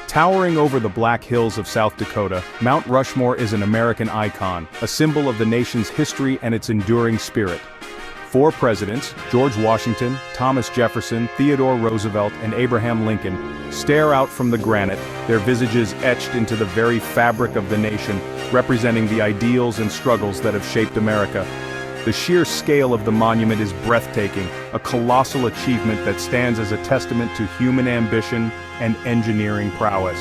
Towering over the Black Hills of South Dakota, Mount Rushmore is an American icon, a symbol of the nation's history and its enduring spirit. 4 presidents, George Washington, Thomas Jefferson, Theodore Roosevelt, and Abraham Lincoln, stare out from the granite, their visages etched into the very fabric of the nation, representing the ideals and struggles that have shaped America. The sheer scale of the monument is breathtaking, a colossal achievement that stands as a testament to human ambition and engineering prowess.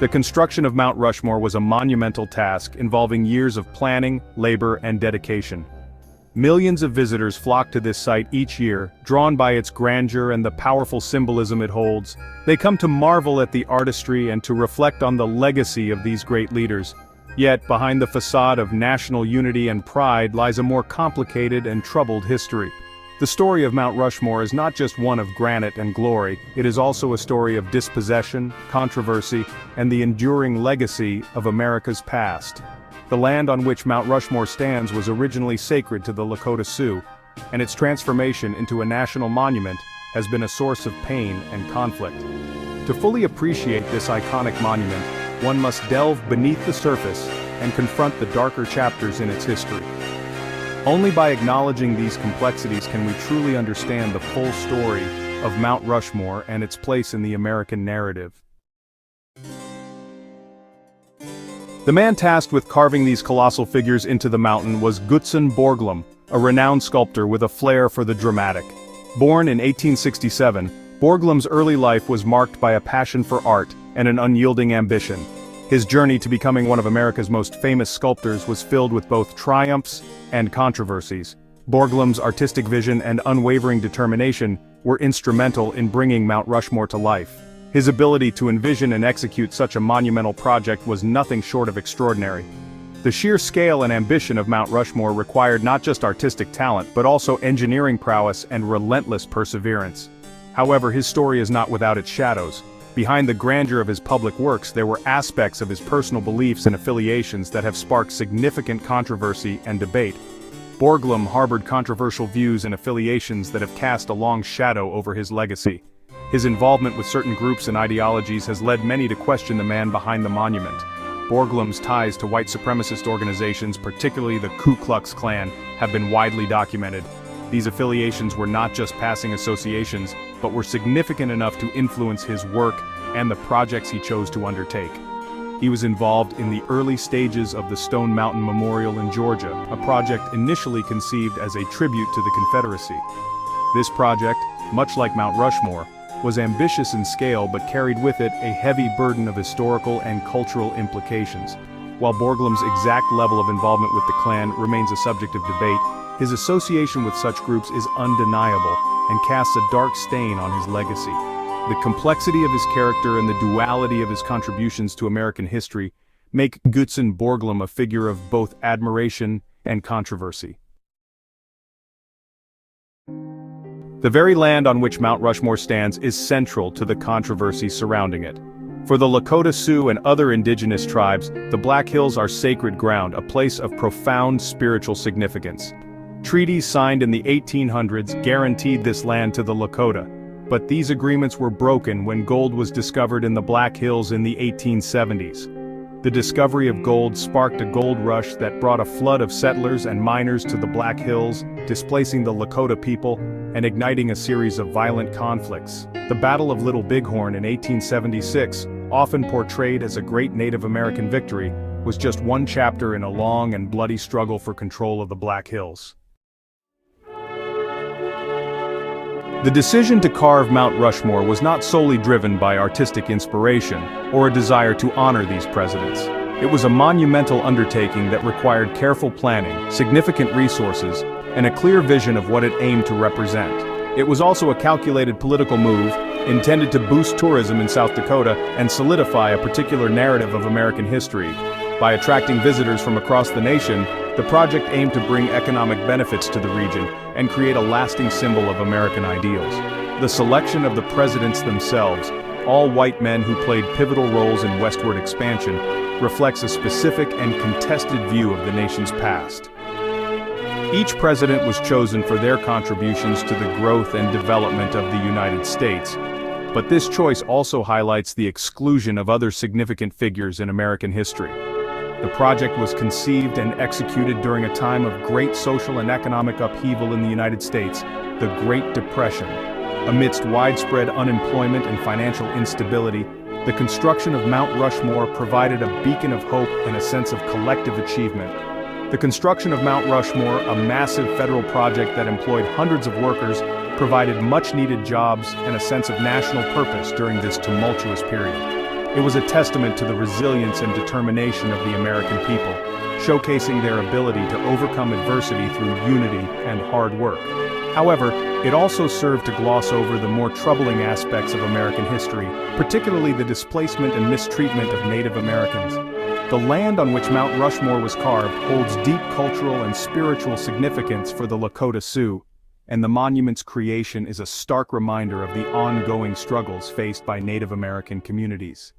The construction of Mount Rushmore was a monumental task involving years of planning, labor, and dedication. Millions of visitors flock to this site each year, drawn by its grandeur and the powerful symbolism it holds. They come to marvel at the artistry and to reflect on the legacy of these great leaders. Yet, behind the facade of national unity and pride lies a more complicated and troubled history. The story of Mount Rushmore is not just one of granite and glory, it is also a story of dispossession, controversy, and the enduring legacy of America's past. The land on which Mount Rushmore stands was originally sacred to the Lakota Sioux, and its transformation into a national monument has been a source of pain and conflict. To fully appreciate this iconic monument, one must delve beneath the surface and confront the darker chapters in its history. Only by acknowledging these complexities can we truly understand the full story of Mount Rushmore and its place in the American narrative. The man tasked with carving these colossal figures into the mountain was Gutzon Borglum, a renowned sculptor with a flair for the dramatic. Born in 1867, Borglum's early life was marked by a passion for art and an unyielding ambition. His journey to becoming one of America's most famous sculptors was filled with both triumphs and controversies. Borglum's artistic vision and unwavering determination were instrumental in bringing Mount Rushmore to life. His ability to envision and execute such a monumental project was nothing short of extraordinary. The sheer scale and ambition of Mount Rushmore required not just artistic talent but also engineering prowess and relentless perseverance. However, his story is not without its shadows. Behind the grandeur of his public works there were aspects of his personal beliefs and affiliations that have sparked significant controversy and debate. Borglum harbored controversial views and affiliations that have cast a long shadow over his legacy. His involvement with certain groups and ideologies has led many to question the man behind the monument. Borglum's ties to white supremacist organizations, particularly the Ku Klux Klan, have been widely documented. These affiliations were not just passing associations, but were significant enough to influence his work and the projects he chose to undertake. He was involved in the early stages of the Stone Mountain Memorial in Georgia, a project initially conceived as a tribute to the Confederacy. This project, much like Mount Rushmore, was ambitious in scale but carried with it a heavy burden of historical and cultural implications. While Borglum's exact level of involvement with the Klan remains a subject of debate, his association with such groups is undeniable and casts a dark stain on his legacy. The complexity of his character and the duality of his contributions to American history make Gutzon Borglum a figure of both admiration and controversy. The very land on which Mount Rushmore stands is central to the controversy surrounding it. For the Lakota Sioux and other indigenous tribes, the Black Hills are sacred ground, a place of profound spiritual significance. Treaties signed in the 1800s guaranteed this land to the Lakota, but these agreements were broken when gold was discovered in the Black Hills in the 1870s. The discovery of gold sparked a gold rush that brought a flood of settlers and miners to the Black Hills, displacing the Lakota people and igniting a series of violent conflicts. The Battle of Little Bighorn in 1876, often portrayed as a great Native American victory, was just one chapter in a long and bloody struggle for control of the Black Hills. The decision to carve Mount Rushmore was not solely driven by artistic inspiration or a desire to honor these presidents. It was a monumental undertaking that required careful planning, significant resources, and a clear vision of what it aimed to represent. It was also a calculated political move, intended to boost tourism in South Dakota and solidify a particular narrative of American history. By attracting visitors from across the nation, the project aimed to bring economic benefits to the region and create a lasting symbol of American ideals. The selection of the presidents themselves, all white men who played pivotal roles in westward expansion, reflects a specific and contested view of the nation's past. Each president was chosen for their contributions to the growth and development of the United States. But this choice also highlights the exclusion of other significant figures in American history. The project was conceived and executed during a time of great social and economic upheaval in the United States, the Great Depression. Amidst widespread unemployment and financial instability, the construction of Mount Rushmore provided a beacon of hope and a sense of collective achievement. The construction of Mount Rushmore, a massive federal project that employed hundreds of workers, provided much-needed jobs and a sense of national purpose during this tumultuous period. It was a testament to the resilience and determination of the American people, showcasing their ability to overcome adversity through unity and hard work. However, it also served to gloss over the more troubling aspects of American history, particularly the displacement and mistreatment of Native Americans. The land on which Mount Rushmore was carved holds deep cultural and spiritual significance for the Lakota Sioux, and the monument's creation is a stark reminder of the ongoing struggles faced by Native American communities.